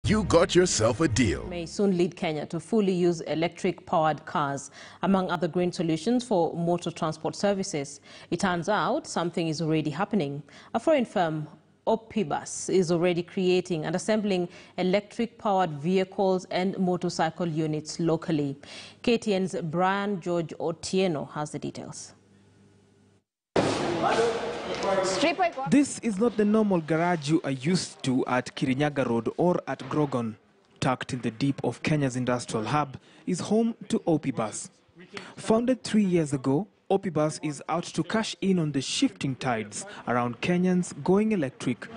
You got yourself a deal. May soon lead Kenya to fully use electric-powered cars, among other green solutions for motor transport services. It turns out something is already happening. A foreign firm, OPIBUS, is already creating and assembling electric-powered vehicles and motorcycle units locally. KTN's Brian George Otieno has the details. This is not the normal garage you are used to at Kirinyaga Road or at Grogon. Tucked in the deep of Kenya's industrial hub is home to OPIBUS. Founded 3 years ago, OPIBUS is out to cash in on the shifting tides around Kenyans going electric.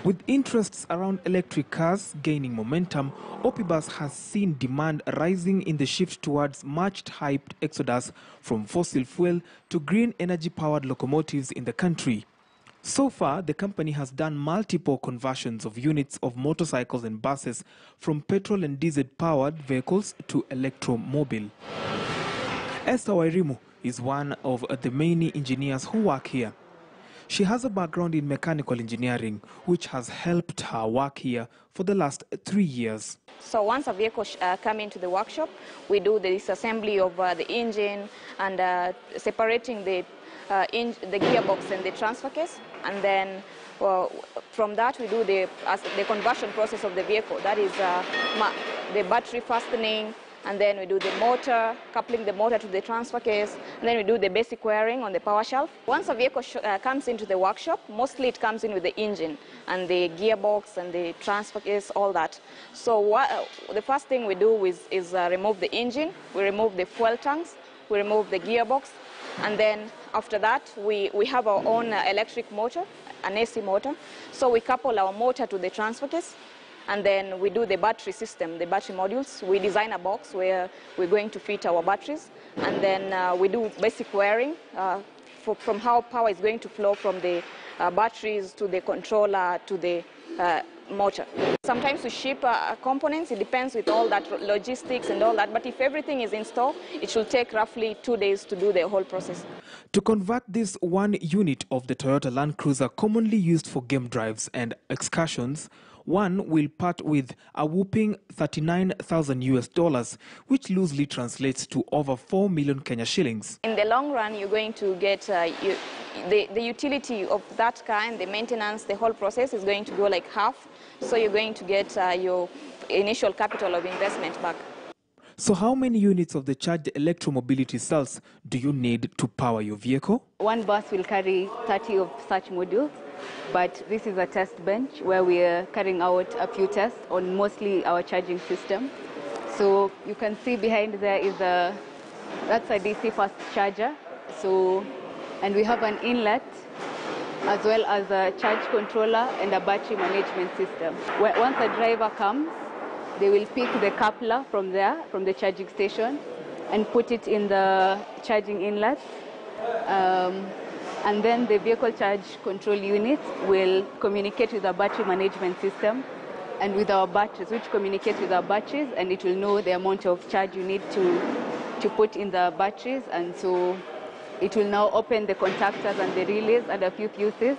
With interests around electric cars gaining momentum, OPIBUS has seen demand rising in the shift towards much-hyped exodus from fossil fuel to green energy-powered locomotives in the country. So far, the company has done multiple conversions of units of motorcycles and buses from petrol and diesel-powered vehicles to electromobile. Esther Wairimu is one of the many engineers who work here. She has a background in mechanical engineering, which has helped her work here for the last 3 years. So once a vehicle comes into the workshop, we do the disassembly of the engine and separating the gearbox and the transfer case. And then from that, we do the conversion process of the vehicle. That is the battery fastening, and then we do the motor, coupling the motor to the transfer case, and then we do the basic wiring on the power shelf. Once a vehicle comes into the workshop, mostly it comes in with the engine and the gearbox and the transfer case, all that. So the first thing we do is remove the engine, we remove the fuel tanks, we remove the gearbox, and then after that we have our own electric motor, an AC motor. So we couple our motor to the transfer case, and then we do the battery system, the battery modules. We design a box where we're going to fit our batteries, and then we do basic wiring from how power is going to flow from the batteries to the controller to the motor. Sometimes we ship components. It depends with all that logistics and all that, but if everything is in stock, it should take roughly 2 days to do the whole process. To convert this one unit of the Toyota Land Cruiser commonly used for game drives and excursions, one will part with a whopping $39,000, which loosely translates to over 4 million Kenya shillings. In the long run, you're going to get the utility of that kind, the maintenance, the whole process is going to go like half. So you're going to get your initial capital of investment back. So how many units of the charged electromobility cells do you need to power your vehicle? One bus will carry 30 of such modules, but this is a test bench where we are carrying out a few tests on mostly our charging system. So you can see behind there is that's a DC fast charger. So, and we have an inlet as well as a charge controller and a battery management system. Once a driver comes, they will pick the coupler from there, from the charging station, and put it in the charging inlet. And then the vehicle charge control unit will communicate with the battery management system and with our batteries, which communicate with our batteries, and it will know the amount of charge you need to put in the batteries. And so it will now open the contactors and the relays and a few fuses,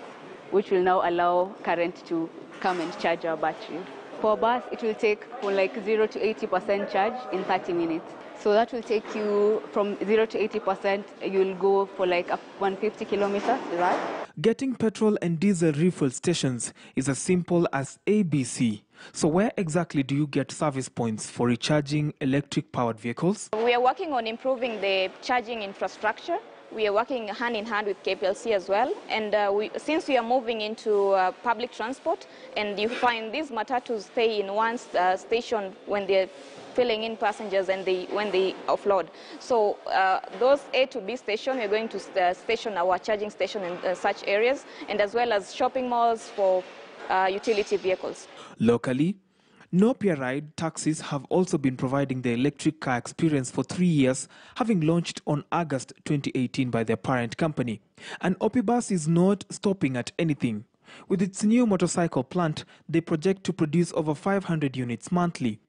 which will now allow current to come and charge our batteries. For bus, it will take from like 0 to 80% charge in 30 minutes. So that will take you from 0 to 80%, you'll go for like 150 kilometers, right? Getting petrol and diesel refuel stations is as simple as ABC. So where exactly do you get service points for recharging electric-powered vehicles? We are working on improving the charging infrastructure. We are working hand in hand with KPLC as well. And since we are moving into public transport, and you find these matatus stay in one station when they're filling in passengers and when they offload. So those A to B stations, we're going to station our charging station in such areas, and as well as shopping malls for utility vehicles. Locally, Nopia Ride taxis have also been providing the electric car experience for 3 years, having launched on August 2018 by their parent company. And OPIBUS is not stopping at anything. With its new motorcycle plant, they project to produce over 500 units monthly.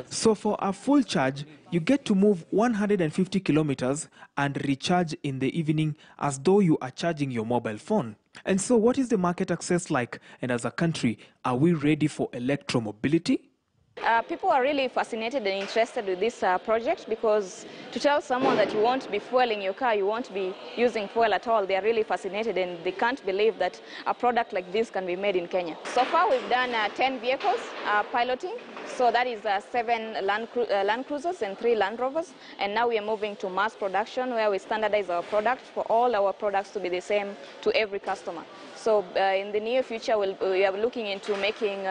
So for a full charge, you get to move 150 kilometers and recharge in the evening as though you are charging your mobile phone. And so what is the market access like? And as a country, are we ready for electromobility? People are really fascinated and interested with this project, because to tell someone that you won't be fueling your car, you won't be using fuel at all, they are really fascinated and they can't believe that a product like this can be made in Kenya. So far we've done 10 vehicles piloting, so that is 7 Land Cruisers and 3 Land Rovers, and now we are moving to mass production where we standardize our products for all our products to be the same to every customer. So in the near future we are looking into making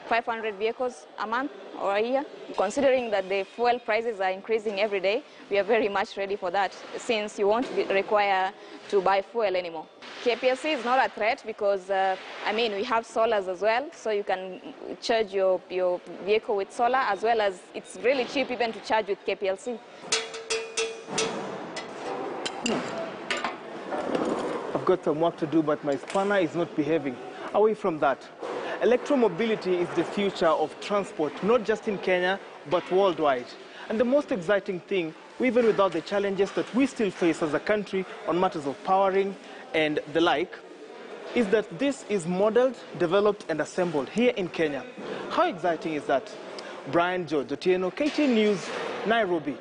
500 vehicles a month or a year. Considering that the fuel prices are increasing every day, we are very much ready for that, since you won't require to buy fuel anymore. KPLC is not a threat because, we have solars as well, so you can charge your vehicle with solar, as well as it's really cheap even to charge with KPLC. I've got some work to do, but my spanner is not behaving. Away from that, electromobility is the future of transport, not just in Kenya, but worldwide. And the most exciting thing, even without the challenges that we still face as a country on matters of powering and the like, is that this is modeled, developed, and assembled here in Kenya. How exciting is that? Brian George Otieno, KT News, Nairobi.